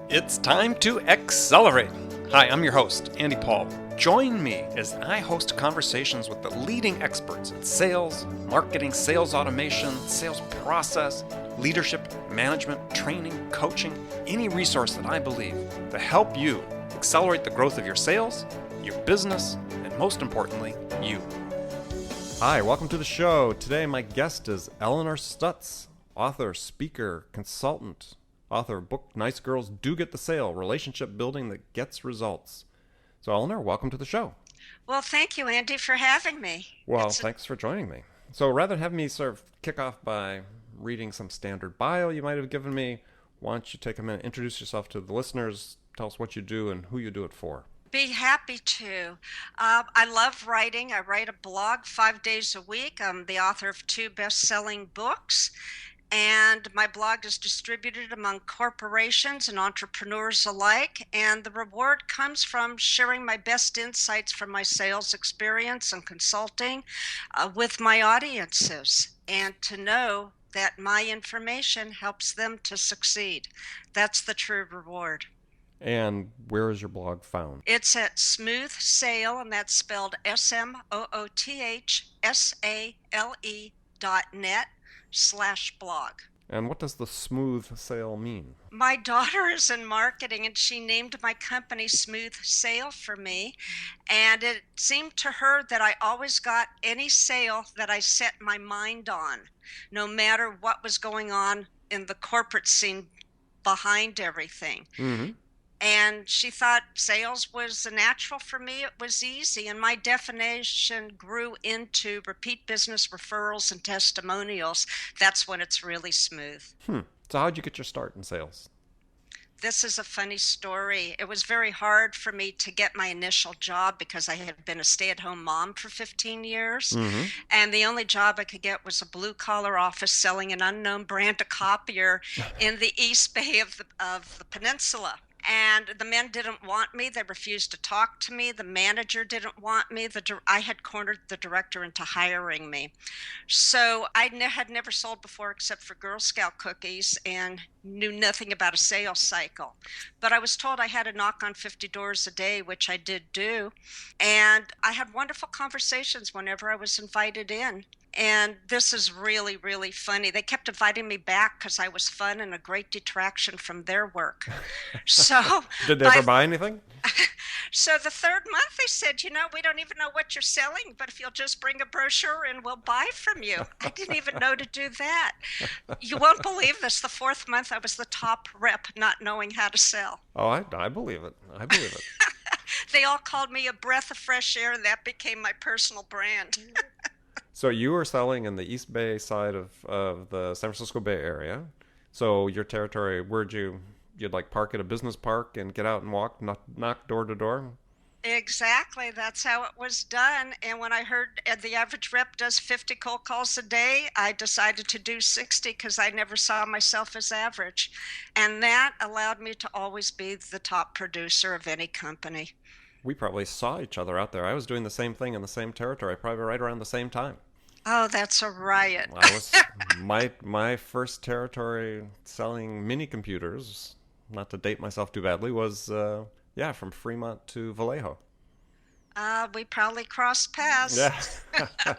It's time to accelerate. Hi, I'm your host, Andy Paul. Join me as I host conversations with the leading experts in sales, marketing, sales automation, sales process, leadership, management, training, coaching, any resource that I believe to help you accelerate the growth of your sales, your business, and most importantly, you. Hi, welcome to the show. Today my guest is Elinor Stutz, author, speaker, consultant, author of book Nice Girls Do Get the Sale, Relationship Building That Gets Results. So Elinor, welcome to the show. Well, thank you, Andy, for having me. Well, thanks for joining me. So rather than have me sort of kick off by reading some standard bio you might have given me, why don't you take a minute, introduce yourself to the listeners, tell us what you do and who you do it for. Be happy to. I love writing. I write a blog 5 days a week. I'm the author of 2 best-selling books, and my blog is distributed among corporations and entrepreneurs alike, and the reward comes from sharing my best insights from my sales experience and consulting with my audiences, and to know that my information helps them to succeed. That's the true reward. And where is your blog found? It's at Smooth Sale, and that's spelled SMOOTHSALE.net/blog. And what does the smooth sale mean? My daughter is in marketing, and she named my company Smooth Sale for me. And it seemed to her that I always got any sale that I set my mind on, no matter what was going on in the corporate scene behind everything. Mm-hmm. And she thought sales was a natural for me. It was easy. And my definition grew into repeat business, referrals, and testimonials. That's when it's really smooth. So how'd you get your start in sales? This is a funny story. It was very hard for me to get my initial job because I had been a stay-at-home mom for 15 years. Mm-hmm. And the only job I could get was a blue-collar office selling an unknown brand of copier in the East Bay of the peninsula. And the men didn't want me. They refused to talk to me. The manager didn't want me. I had cornered the director into hiring me. So I had never sold before except for Girl Scout cookies and knew nothing about a sales cycle. But I was told I had to knock on 50 doors a day, which I did do. And I had wonderful conversations whenever I was invited in. And this is really, really funny. They kept inviting me back because I was fun and a great detraction from their work. So Did they ever buy anything? So the third month they said, we don't even know what you're selling, but if you'll just bring a brochure and we'll buy from you. I didn't even know to do that. You won't believe this. The 4th month I was the top rep not knowing how to sell. Oh, I believe it. I believe it. They all called me a breath of fresh air, and that became my personal brand. So you were selling in the East Bay side of the San Francisco Bay Area. So your territory, you'd like park at a business park and get out and walk, knock door to door? Exactly. That's how it was done. And when I heard the average rep does 50 cold calls a day, I decided to do 60 because I never saw myself as average. And that allowed me to always be the top producer of any company. We probably saw each other out there. I was doing the same thing in the same territory, probably right around the same time. Oh, that's a riot. I was my first territory selling mini computers, not to date myself too badly, was from Fremont to Vallejo. We probably crossed paths. Yeah.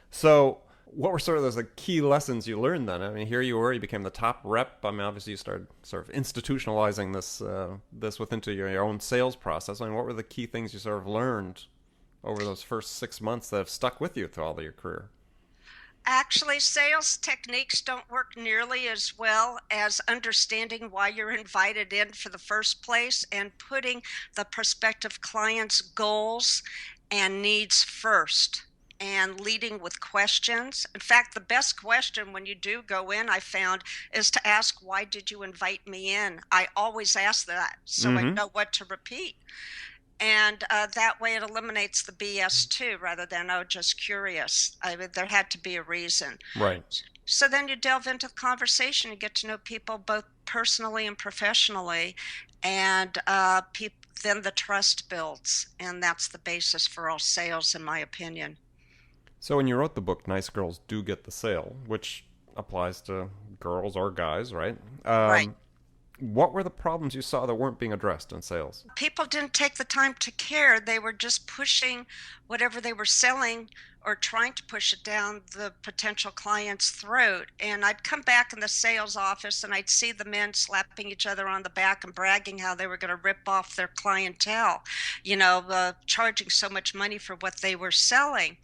So what were sort of those key lessons you learned then? I mean, here you were, you became the top rep. I mean, obviously you started sort of institutionalizing this within your own sales process. I mean, what were the key things you sort of learned over those first 6 months that have stuck with you through all of your career? Actually, sales techniques don't work nearly as well as understanding why you're invited in for the first place and putting the prospective client's goals and needs first and leading with questions. In fact, the best question when you do go in, I found, is to ask, why did you invite me in? I always ask that so I know what to repeat. And that way it eliminates the BS too, rather than, just curious. I mean, there had to be a reason. Right. So then you delve into the conversation, you get to know people both personally and professionally, and then the trust builds. And that's the basis for all sales, in my opinion. So when you wrote the book, Nice Girls Do Get the Sale, which applies to girls or guys, right? Right. What were the problems you saw that weren't being addressed in sales? People didn't take the time to care. They were just pushing whatever they were selling or trying to push it down the potential client's throat. And I'd come back in the sales office and I'd see the men slapping each other on the back and bragging how they were going to rip off their clientele, charging so much money for what they were selling.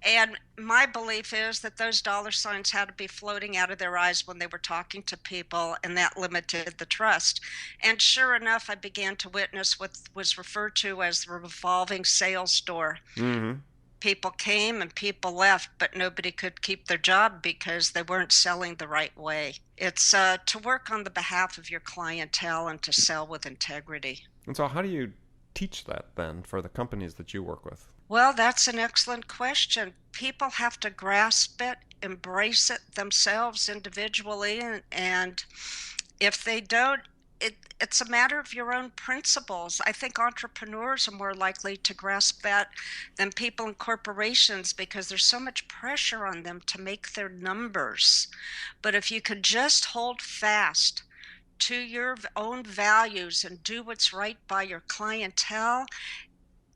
And my belief is that those dollar signs had to be floating out of their eyes when they were talking to people, and that limited the trust. And sure enough, I began to witness what was referred to as the revolving sales door. Mm-hmm. People came and people left, but nobody could keep their job because they weren't selling the right way. It's to work on the behalf of your clientele and to sell with integrity. And so how do you teach that then for the companies that you work with? Well, that's an excellent question. People have to grasp it, embrace it themselves individually, and if they don't, it's a matter of your own principles. I think entrepreneurs are more likely to grasp that than people in corporations because there's so much pressure on them to make their numbers. But if you could just hold fast to your own values and do what's right by your clientele,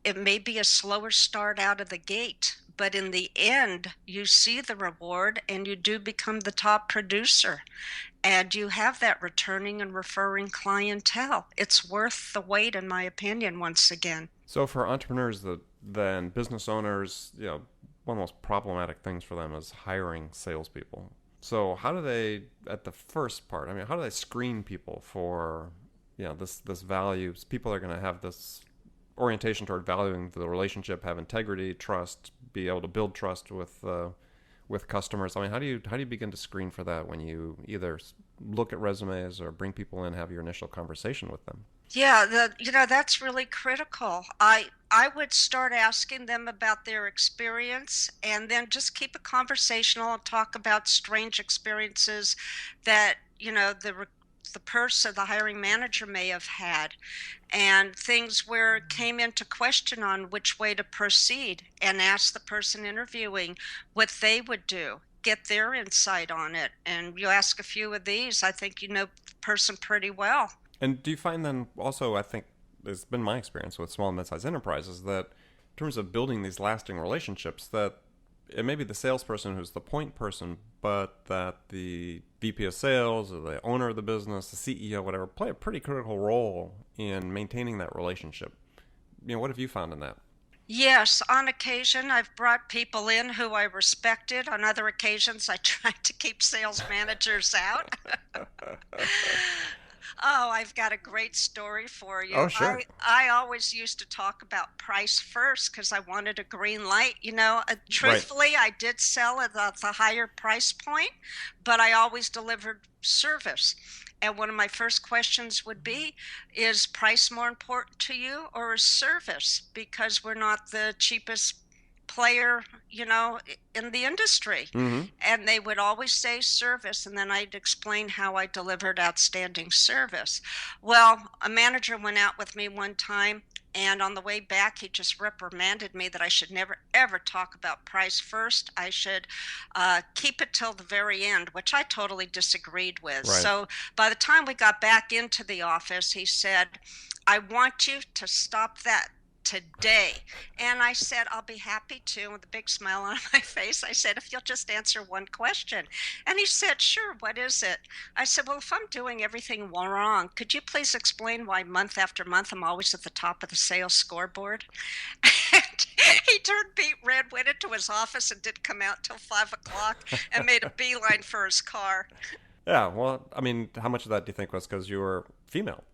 it may be a slower start out of the gate, but in the end, you see the reward and you do become the top producer. And you have that returning and referring clientele. It's worth the wait, in my opinion, once again. So for entrepreneurs, then business owners, one of the most problematic things for them is hiring salespeople. So how do they, at the first part, how do they screen people for, this value? People are going to have this orientation toward valuing the relationship, have integrity, trust, be able to build trust with customers. How do you begin to screen for that when you either look at resumes or bring people in, have your initial conversation with them? Yeah, that's really critical. I would start asking them about their experience and then just keep it conversational and talk about strange experiences that, the person, the hiring manager may have had, and things where it came into question on which way to proceed, and ask the person interviewing what they would do, get their insight on it. And you ask a few of these, I think you know the person pretty well. And do you find then also, I think it's been my experience with small and mid-sized enterprises, that in terms of building these lasting relationships, that it may be the salesperson who's the point person, but that the VP of sales or the owner of the business, the CEO, whatever, play a pretty critical role in maintaining that relationship. What have you found in that? Yes, on occasion I've brought people in who I respected. On other occasions I tried to keep sales managers out. Oh, I've got a great story for you. Oh, sure. I always used to talk about price first because I wanted a green light. Right. Truthfully, I did sell at the higher price point, but I always delivered service. And one of my first questions would be, is price more important to you or is service? Because we're not the cheapest player, in the industry. Mm-hmm. And they would always say service. And then I'd explain how I delivered outstanding service. Well, a manager went out with me one time, and on the way back, he just reprimanded me that I should never, ever talk about price first. I should keep it till the very end, which I totally disagreed with. Right. So by the time we got back into the office, he said, I want you to stop that today. And I said, I'll be happy to, with a big smile on my face. I said, if you'll just answer one question. And he said, sure, what is it? I said, well, if I'm doing everything wrong, could you please explain why month after month I'm always at the top of the sales scoreboard? And he turned beet red, went into his office and didn't come out till 5 o'clock and made a beeline for his car. Yeah, well, how much of that do you think was because you were female?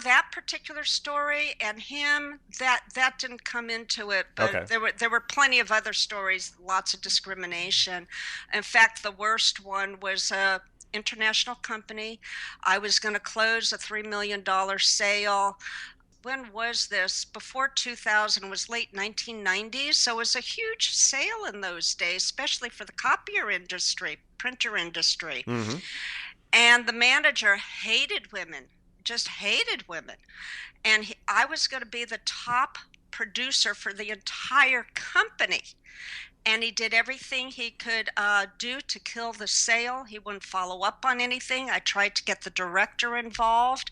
That particular story and him, that didn't come into it, but Okay. there were plenty of other stories, lots of discrimination. In fact, the worst one was a international company. I was going to close a $3 million sale. When was this? Before 2000, it was late 1990s, so it was a huge sale in those days, especially for the copier industry, printer industry. Mm-hmm. And the manager hated women, just hated women. And I was going to be the top producer for the entire company. and he did everything he could do to kill the sale. He wouldn't follow up on anything. I tried to get the director involved,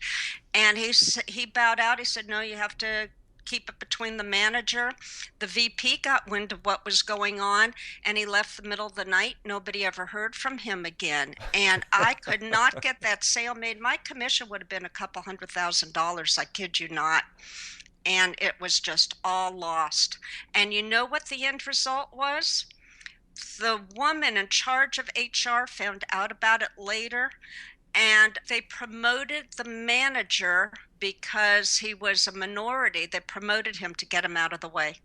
and he bowed out. He said, "No, you have to keep it between the manager." The VP got wind of what was going on, and he left the middle of the night. Nobody ever heard from him again, and I could not get that sale made. My commission would have been a couple $100,000. I kid you not. And it was just all lost. And you know what the end result was? The woman in charge of HR found out about it later, and they promoted the manager because he was a minority. They promoted him to get him out of the way.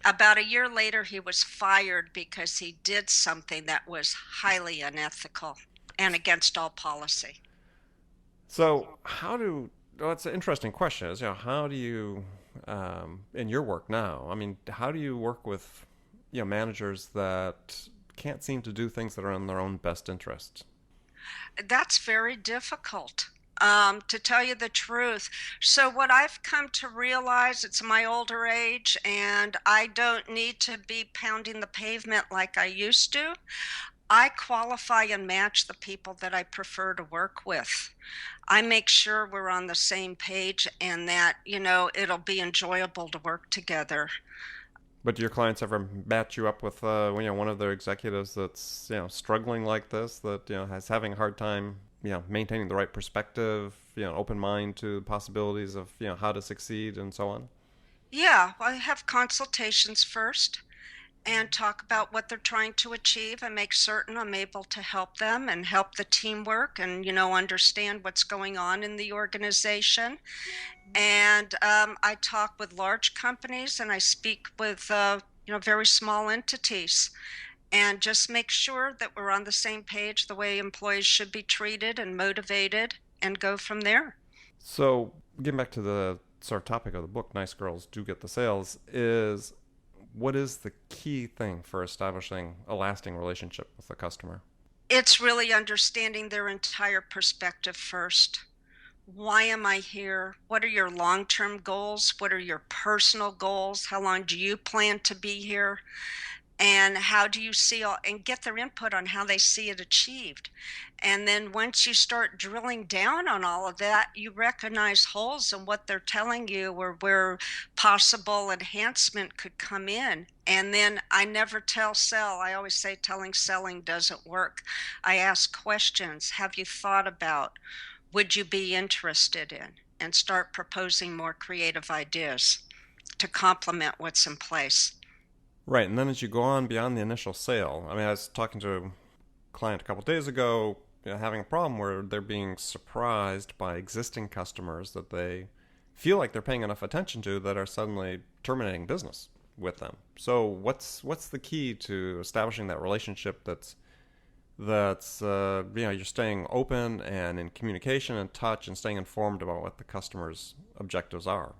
About a year later, he was fired because he did something that was highly unethical and against all policy. So well, it's an interesting question, is, how do you, in your work now, I mean, how do you work with, managers that can't seem to do things that are in their own best interest? That's very difficult, to tell you the truth. So what I've come to realize, it's my older age, and I don't need to be pounding the pavement like I used to. I qualify and match the people that I prefer to work with. I make sure we're on the same page and that, it'll be enjoyable to work together. But do your clients ever match you up with, one of their executives that's, struggling like this, that, has having a hard time, maintaining the right perspective, open mind to possibilities of, how to succeed and so on? Yeah, well, I have consultations first and talk about what they're trying to achieve and make certain I'm able to help them and help the teamwork and, understand what's going on in the organization. And I talk with large companies and I speak with, very small entities and just make sure that we're on the same page, the way employees should be treated and motivated, and go from there. So, getting back to the sort of topic of the book, Nice Girls Do Get the Sales, is what is the key thing for establishing a lasting relationship with the customer? It's really understanding their entire perspective first. Why am I here? What are your long-term goals? What are your personal goals? How long do you plan to be here? And how do you see and get their input on how they see it achieved. And then once you start drilling down on all of that, you recognize holes in what they're telling you or where possible enhancement could come in. And then I never sell. I always say selling doesn't work. I ask questions. Have you thought about? Would you be interested in? And start proposing more creative ideas to complement what's in place. Right, and then as you go on beyond the initial sale, I mean, I was talking to a client a couple of days ago, having a problem where they're being surprised by existing customers that they feel like they're paying enough attention to that are suddenly terminating business with them. So what's the key to establishing that relationship that's you're staying open and in communication and touch and staying informed about what the customer's objectives are?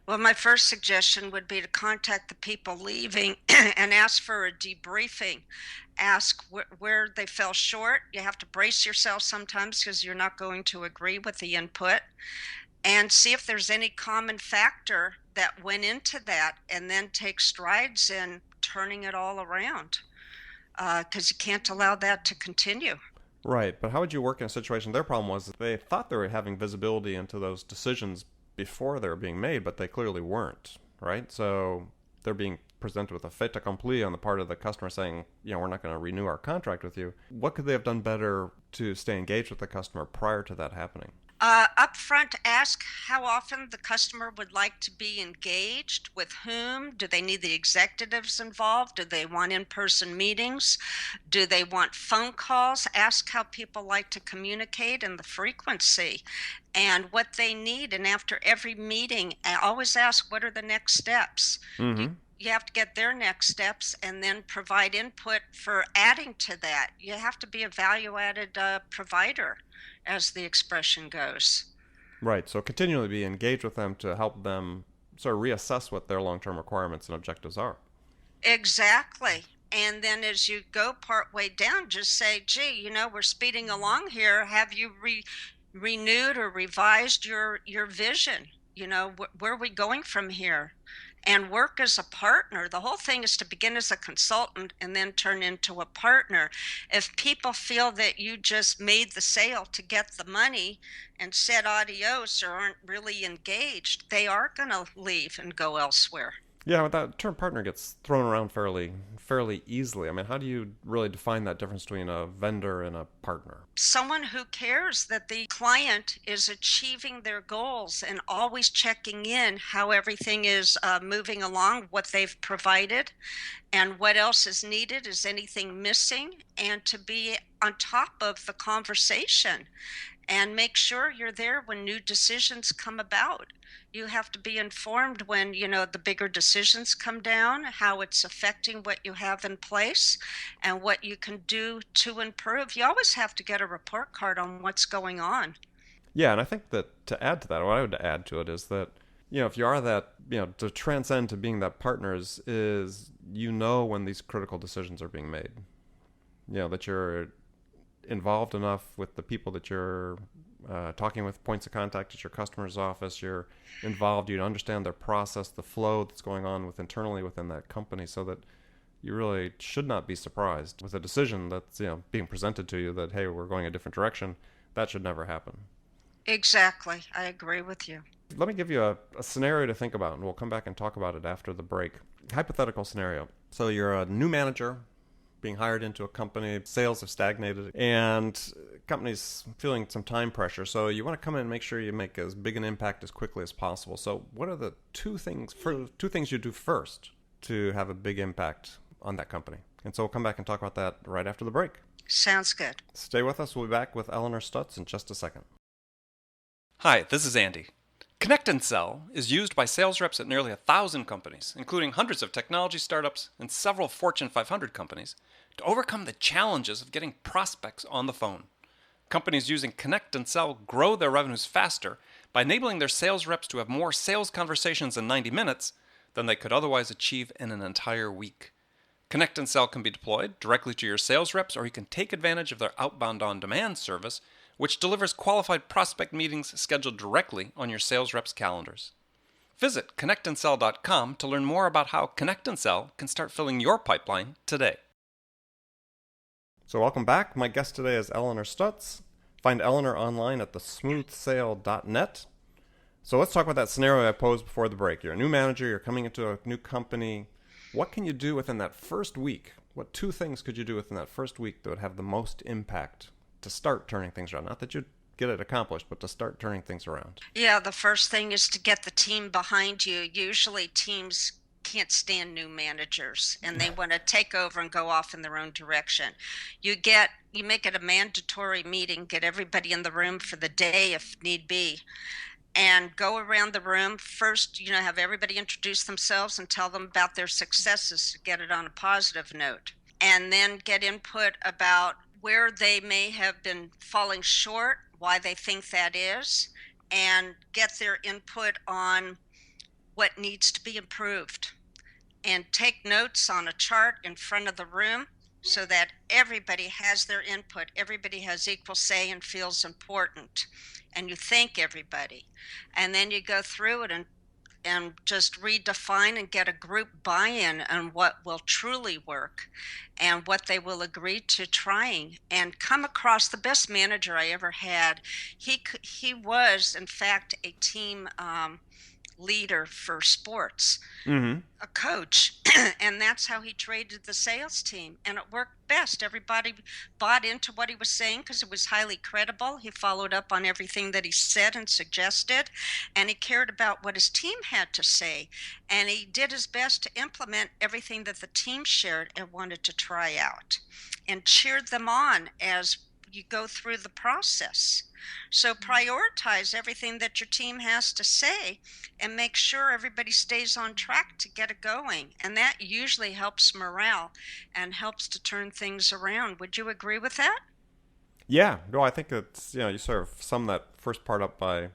Well, my first suggestion would be to contact the people leaving and ask for a debriefing. Ask where they fell short. You have to brace yourself sometimes because you're not going to agree with the input. And see if there's any common factor that went into that, and then take strides in turning it all around. Because you can't allow that to continue. Right, but how would you work in a situation? Their problem was that they thought they were having visibility into those decisions before they were being made, but they clearly weren't, right? So they're being presented with a fait accompli on the part of the customer saying, we're not going to renew our contract with you. What could they have done better to stay engaged with the customer prior to that happening? Up front, ask how often the customer would like to be engaged, with whom. Do they need the executives involved? Do they want in-person meetings? Do they want phone calls? Ask how people like to communicate and the frequency and what they need. And after every meeting, I always ask, what are the next steps? Mm-hmm. You have to get their next steps and then provide input for adding to that. You have to be a value-added provider, as the expression goes. Right. So continually be engaged with them to help them sort of reassess what their long-term requirements and objectives are. Exactly. And then as you go part way down, just say, gee, we're speeding along here. Have you renewed or revised your vision? Where are we going from here? and work as a partner. The whole thing is to begin as a consultant and then turn into a partner. If people feel that you just made the sale to get the money and said adios or aren't really engaged, they are going to leave and go elsewhere. Yeah, but that term partner gets thrown around fairly easily. I mean, how do you really define that difference between a vendor and a partner? Someone who cares that the client is achieving their goals and always checking in how everything is moving along, what they've provided, and what else is needed. Is anything missing? And to be on top of the conversation and make sure you're there when new decisions come about. You have to be informed when, the bigger decisions come down, how it's affecting what you have in place and what you can do to improve. You always have to get a report card on what's going on. Yeah, and I think that to add to that, what I would add to it is that, if you are that, to transcend to being that partner is when these critical decisions are being made. That you're involved enough with the people that you're talking with, points of contact at your customer's office. You're involved. You understand their process, the flow that's going on internally within that company, so that you really should not be surprised with a decision that's being presented to you that, hey, we're going a different direction. That should never happen. Exactly. I agree with you. Let me give you a scenario to think about, and we'll come back and talk about it after the break. Hypothetical scenario. So you're a new manager being hired into a company, sales have stagnated, and company's feeling some time pressure. So you want to come in and make sure you make as big an impact as quickly as possible. So what are the two things you do first to have a big impact on that company? And so we'll come back and talk about that right after the break. Sounds good. Stay with us. We'll be back with Elinor Stutz in just a second. Hi, this is Andy. Connect and Sell is used by sales reps at nearly 1,000 companies, including hundreds of technology startups and several Fortune 500 companies, to overcome the challenges of getting prospects on the phone. Companies using Connect and Sell grow their revenues faster by enabling their sales reps to have more sales conversations in 90 minutes than they could otherwise achieve in an entire week. Connect and Sell can be deployed directly to your sales reps, or you can take advantage of their outbound on-demand service, which delivers qualified prospect meetings scheduled directly on your sales reps' calendars. Visit connectandsell.com to learn more about how Connect and Sell can start filling your pipeline today. So welcome back. My guest today is Elinor Stutz. Find Elinor online at thesmoothsale.net. So let's talk about that scenario I posed before the break. You're a new manager, you're coming into a new company. What can you do within that first week? What two things could you do within that first week that would have the most impact to start turning things around? Not that you'd get it accomplished, but to start turning things around. Yeah, the first thing is to get the team behind you. Usually teams can't stand new managers and they want to take over and go off in their own direction. You make it a mandatory meeting, get everybody in the room for the day if need be, and go around the room. First, have everybody introduce themselves and tell them about their successes to get it on a positive note. And then get input about where they may have been falling short, why they think that is, and get their input on what needs to be improved. And take notes on a chart in front of the room so that everybody has their input, everybody has equal say and feels important. And you thank everybody. And then you go through it and just redefine and get a group buy-in on what will truly work and what they will agree to trying, and come across the best manager I ever had. He was, in fact, a team leader for sports, a coach, and that's how he traded the sales team, and it worked best. Everybody bought into what he was saying because it was highly credible. He followed up on everything that he said and suggested, and he cared about what his team had to say, and he did his best to implement everything that the team shared and wanted to try out, and cheered them on as you go through the process. So prioritize everything that your team has to say and make sure everybody stays on track to get it going. And that usually helps morale and helps to turn things around. Would you agree with that? Yeah. No, I think it's, you sort of sum that first part up by,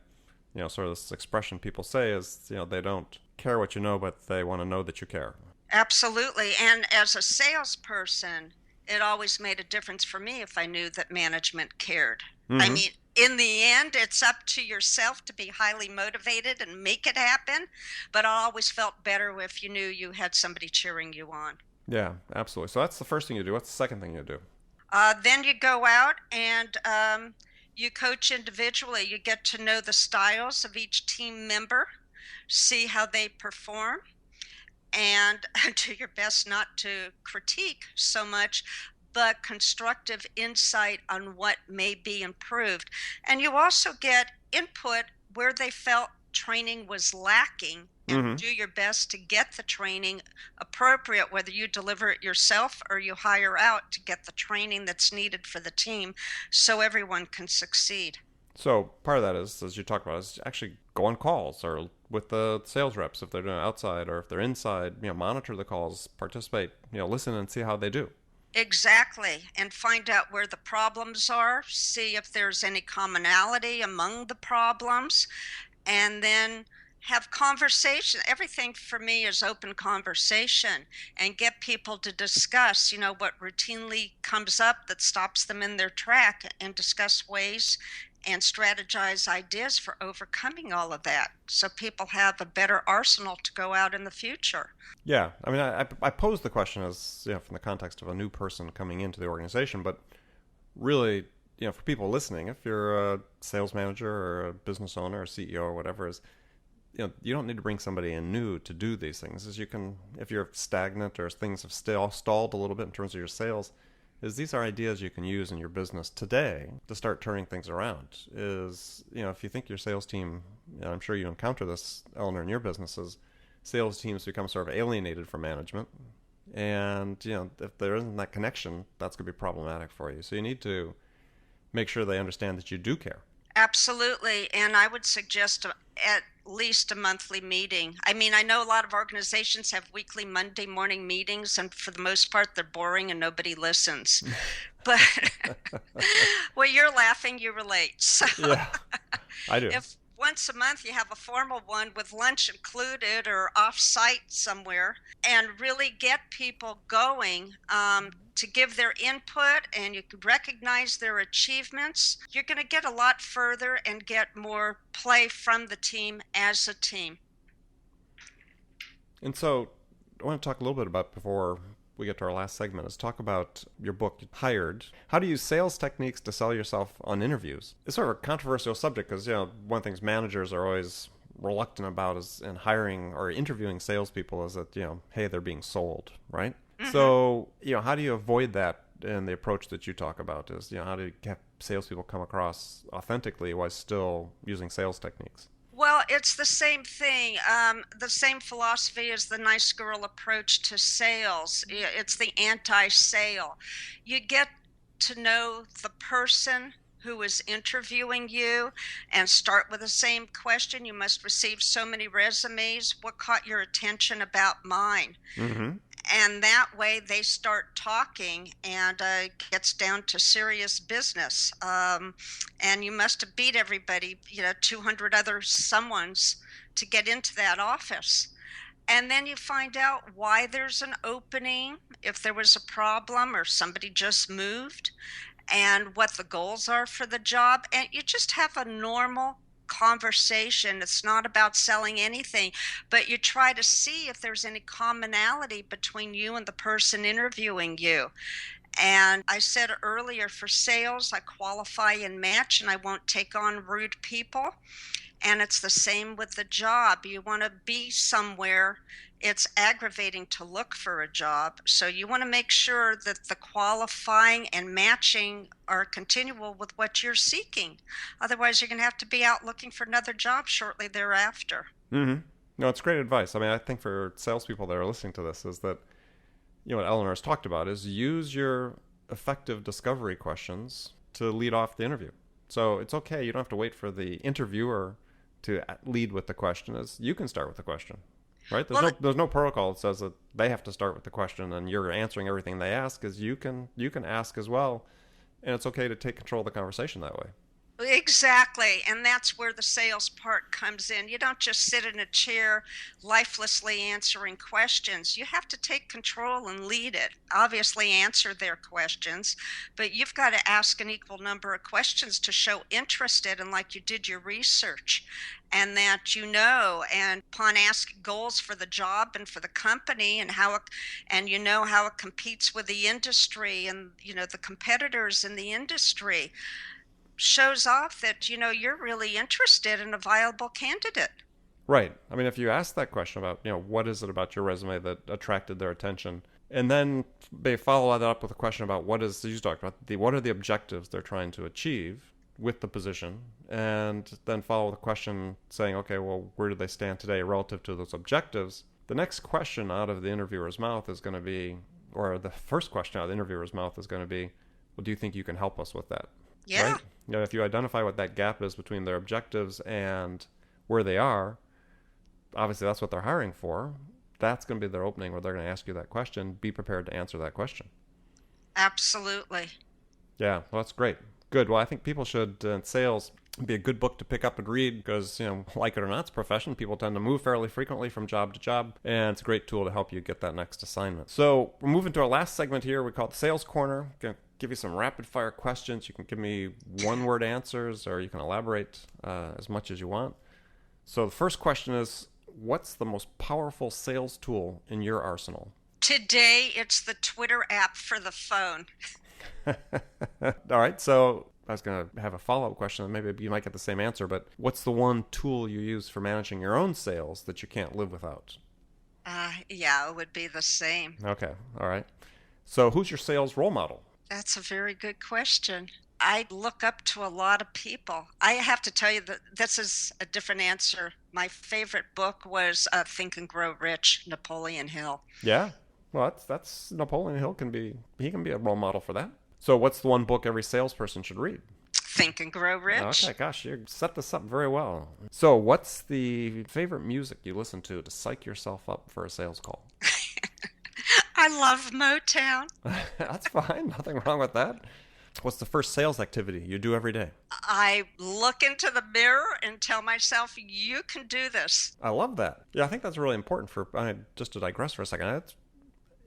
sort of this expression people say is, they don't care what you know, but they want to know that you care. Absolutely. And as a salesperson, it always made a difference for me if I knew that management cared. I mean, In the end, it's up to yourself to be highly motivated and make it happen. But I always felt better if you knew you had somebody cheering you on. Yeah, absolutely. So that's the first thing you do. What's the second thing you do? Then you go out and you coach individually. You get to know the styles of each team member, see how they perform, and do your best not to critique so much, but constructive insight on what may be improved. And you also get input where they felt training was lacking and Mm-hmm. do your best to get the training appropriate, whether you deliver it yourself or you hire out to get the training that's needed for the team so everyone can succeed. So part of that is, as you talk about, is actually go on calls or with the sales reps if they're doing it outside or if they're inside. Monitor the calls, participate. Listen and see how they do. Exactly. And find out where the problems are, see if there's any commonality among the problems, and then have conversation. Everything for me is open conversation and get people to discuss, what routinely comes up that stops them in their track and discuss ways and strategize ideas for overcoming all of that so people have a better arsenal to go out in the future. Yeah, I mean, I pose the question as from the context of a new person coming into the organization, but really, for people listening, if you're a sales manager or a business owner or CEO or whatever, is you don't need to bring somebody in new to do these things. As you can, if you're stagnant or things have stalled a little bit in terms of your sales, is these are ideas you can use in your business today to start turning things around. Is if you think your sales team, and I'm sure you encounter this, Eleanor, in your businesses, sales teams become sort of alienated from management, and if there isn't that connection, that's going to be problematic for you. So you need to make sure they understand that you do care. Absolutely. And I would suggest at least a monthly meeting. I mean, I know a lot of organizations have weekly Monday morning meetings, and for the most part, they're boring and nobody listens. But well, you're laughing, you relate. So Yeah, I do. if once a month you have a formal one with lunch included or off site somewhere and really get people going to give their input and you can recognize their achievements, you're going to get a lot further and get more play from the team as a team. And so I want to talk a little bit about, before we get to our last segment, is talk about your book, Hired. How to use sales techniques to sell yourself on interviews. It's sort of a controversial subject because, one of the things managers are always reluctant about is in hiring or interviewing salespeople is that, hey, they're being sold, right? Mm-hmm. So, how do you avoid that in the approach that you talk about is, how to have salespeople come across authentically while still using sales techniques? Well, it's the same thing, the same philosophy as the nice girl approach to sales. It's the anti-sale. You get to know the person who is interviewing you and start with the same question. You must receive so many resumes. What caught your attention about mine? Mm-hmm. And that way they start talking and gets down to serious business. And you must have beat everybody, 200 other someones to get into that office. And then you find out why there's an opening, if there was a problem or somebody just moved, and what the goals are for the job. And you just have a normal conversation. It's not about selling anything, but you try to see if there's any commonality between you and the person interviewing you. And I said earlier, for sales, I qualify and match, and I won't take on rude people. And it's the same with the job. You want to be somewhere. It's aggravating to look for a job. So you want to make sure that the qualifying and matching are continual with what you're seeking. Otherwise, you're going to have to be out looking for another job shortly thereafter. Mm-hmm. No, it's great advice. I mean, I think for salespeople that are listening to this is that, what Eleanor has talked about is use your effective discovery questions to lead off the interview. So it's okay. You don't have to wait for the interviewer to lead with the question. Is you can start with the question, right? There's no protocol that says that they have to start with the question and you're answering everything they ask. Is you can ask as well, and it's okay to take control of the conversation that way. Exactly. And that's where the sales part comes in. You don't just sit in a chair lifelessly answering questions. You have to take control and lead it. Obviously, answer their questions, but you've got to ask an equal number of questions to show interest in, like you did your research, and that and upon asking goals for the job and for the company and and how it competes with the industry and the competitors in the industry shows off that you're really interested in a viable candidate. Right. I mean, if you ask that question about, what is it about your resume that attracted their attention, and then they follow that up with a question about you talked about what are the objectives they're trying to achieve with the position, and then follow the question saying, okay, well, where do they stand today relative to those objectives? The next question out of the interviewer's mouth is going to be, or the first question out of the interviewer's mouth is going to be, well, do you think you can help us with that? Yeah. Right? If you identify what that gap is between their objectives and where they are, obviously that's what they're hiring for. That's going to be their opening where they're going to ask you that question. Be prepared to answer that question. Absolutely. Yeah, well, that's great. Good. Well, I think people should, sales be a good book to pick up and read because, like it or not, it's a profession. People tend to move fairly frequently from job to job, and it's a great tool to help you get that next assignment. So we're moving to our last segment here. We call it the Sales Corner. Going to give you some rapid fire questions. You can give me one word answers or you can elaborate as much as you want. So the first question is, what's the most powerful sales tool in your arsenal? Today, it's the Twitter app for the phone. All right. So I was going to have a follow-up question. Maybe you might get the same answer, but what's the one tool you use for managing your own sales that you can't live without? Yeah, it would be the same. Okay. All right. So who's your sales role model? That's a very good question. I look up to a lot of people. I have to tell you that this is a different answer. My favorite book was Think and Grow Rich, Napoleon Hill. Yeah. Well, that's Napoleon Hill he can be a role model for that. So what's the one book every salesperson should read? Think and Grow Rich. Okay, gosh, you set this up very well. So what's the favorite music you listen to psych yourself up for a sales call? I love Motown. That's fine. Nothing wrong with that. What's the first sales activity you do every day? I look into the mirror and tell myself, you can do this. I love that. Yeah, I think that's really important just to digress for a second.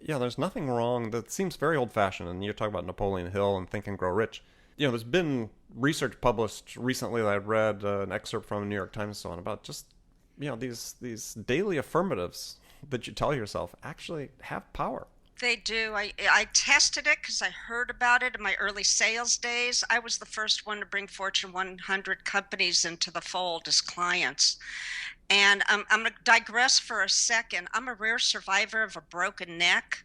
There's nothing wrong. That seems very old-fashioned, and you're talking about Napoleon Hill and Think and Grow Rich. There's been research published recently that I read an excerpt from the New York Times and so on about just, these daily affirmatives that you tell yourself actually have power. They do. I tested it because I heard about it in my early sales days. I was the first one to bring Fortune 100 companies into the fold as clients. And I'm going to digress for a second. I'm a rare survivor of a broken neck.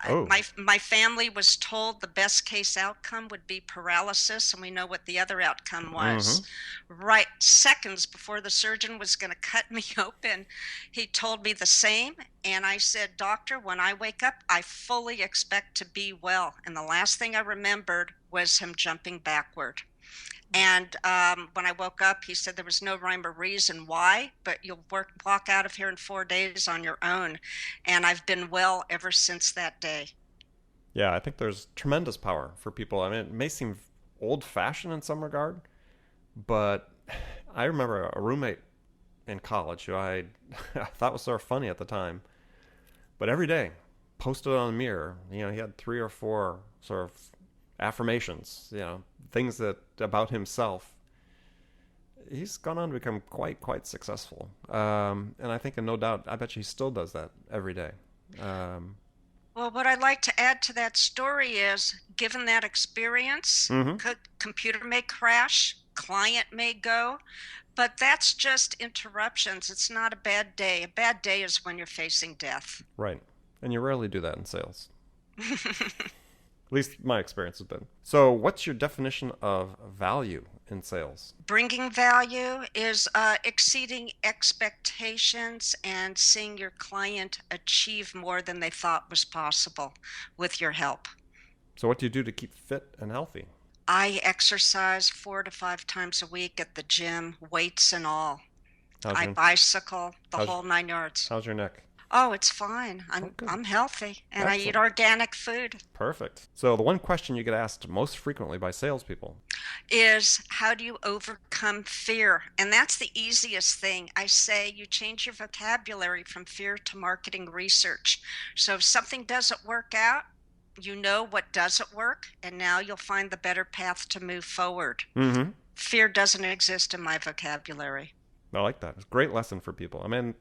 Oh. My family was told the best case outcome would be paralysis, and we know what the other outcome was. Right seconds before the surgeon was going to cut me open, he told me the same. And I said, Doctor, when I wake up, I fully expect to be well. And the last thing I remembered was him jumping backward. And when I woke up, he said there was no rhyme or reason why, but you'll walk out of here in 4 days on your own. And I've been well ever since that day. Yeah, I think there's tremendous power for people. I mean, it may seem old-fashioned in some regard, but I remember a roommate in college who I thought was sort of funny at the time, but every day posted on the mirror. He had 3 or 4 sort of affirmations, things that about himself. He's gone on to become quite successful, and I think, and no doubt, I bet you he still does that every day. Well, what I'd like to add to that story is, given that experience, computer may crash, client may go, but that's just interruptions. It's not a bad day. A bad day is when you're facing death. Right, and you rarely do that in sales. At least my experience has been. So what's your definition of value in sales? Bringing value is exceeding expectations and seeing your client achieve more than they thought was possible with your help. So what do you do to keep fit and healthy? I exercise 4 to 5 times a week at the gym, weights and all. I bicycle, the whole 9 yards. How's your neck? Oh, it's fine. Oh, good. I'm healthy and I eat Excellent. organic food. Perfect. So the one question you get asked most frequently by salespeople. Is how do you overcome fear? And that's the easiest thing. I say you change your vocabulary from fear to marketing research. So if something doesn't work out, you know what doesn't work, and now you'll find the better path to move forward. Mm-hmm. Fear doesn't exist in my vocabulary. I like that. It's a great lesson for people. I mean,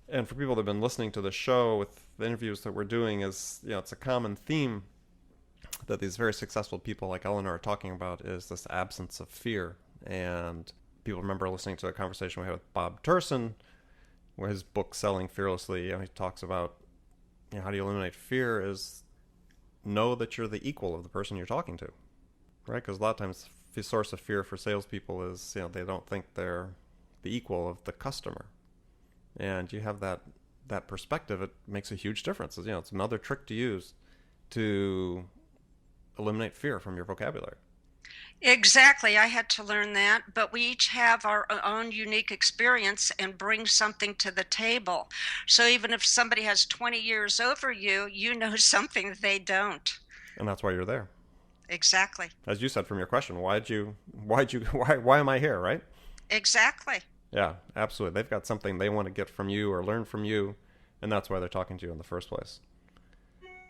and for people that have been listening to the show with the interviews that we're doing is, it's a common theme that these very successful people like Elinor are talking about is this absence of fear. And people remember listening to a conversation we had with Bob Turson, where his book Selling Fearlessly, he talks about how do you eliminate fear is know that you're the equal of the person you're talking to, right? Because a lot of times the source of fear for salespeople is, they don't think they're the equal of the customer. And you have that perspective, it makes a huge difference. It's another trick to use to eliminate fear from your vocabulary. Exactly. I had to learn that, but we each have our own unique experience and bring something to the table. So even if somebody has 20 years over you, you know something they don't. And that's why you're there. Exactly. As you said from your question, why am I here, right? Exactly. Yeah, absolutely. They've got something they want to get from you or learn from you, and that's why they're talking to you in the first place.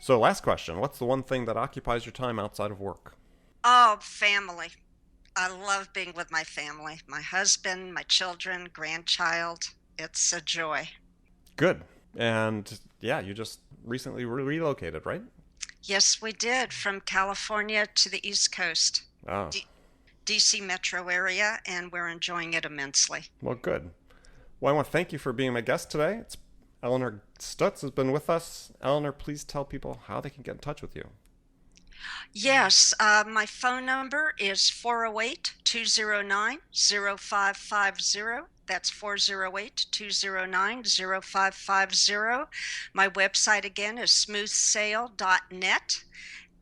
So last question, what's the one thing that occupies your time outside of work? Oh, family. I love being with my family, my husband, my children, grandchild. It's a joy. Good. And yeah, you just recently relocated, right? Yes, we did, from California to the East Coast, Oh, DC metro area, and we're enjoying it immensely. well, good. Well, I want to thank you for being my guest today. It's Elinor Stutz has been with us. Elinor, please tell people how they can get in touch with you. Yes, my phone number is 408-209-0550. That's 408-209-0550. My website again is smoothsale.net.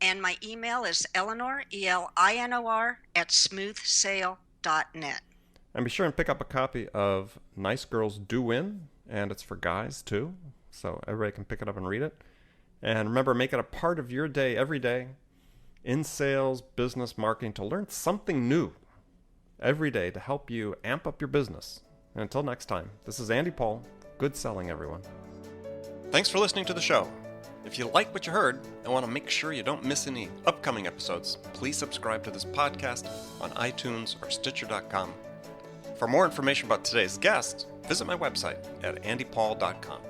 And my email is Elinor, Elinor, @smoothsale.net. And be sure and pick up a copy of Nice Girls Do Win, and it's for guys too, so everybody can pick it up and read it. And remember, make it a part of your day every day in sales, business, marketing to learn something new every day to help you amp up your business. And until next time, this is Andy Paul. Good selling, everyone. Thanks for listening to the show. If you like what you heard and want to make sure you don't miss any upcoming episodes, please subscribe to this podcast on iTunes or Stitcher.com. For more information about today's guest, visit my website at andypaul.com.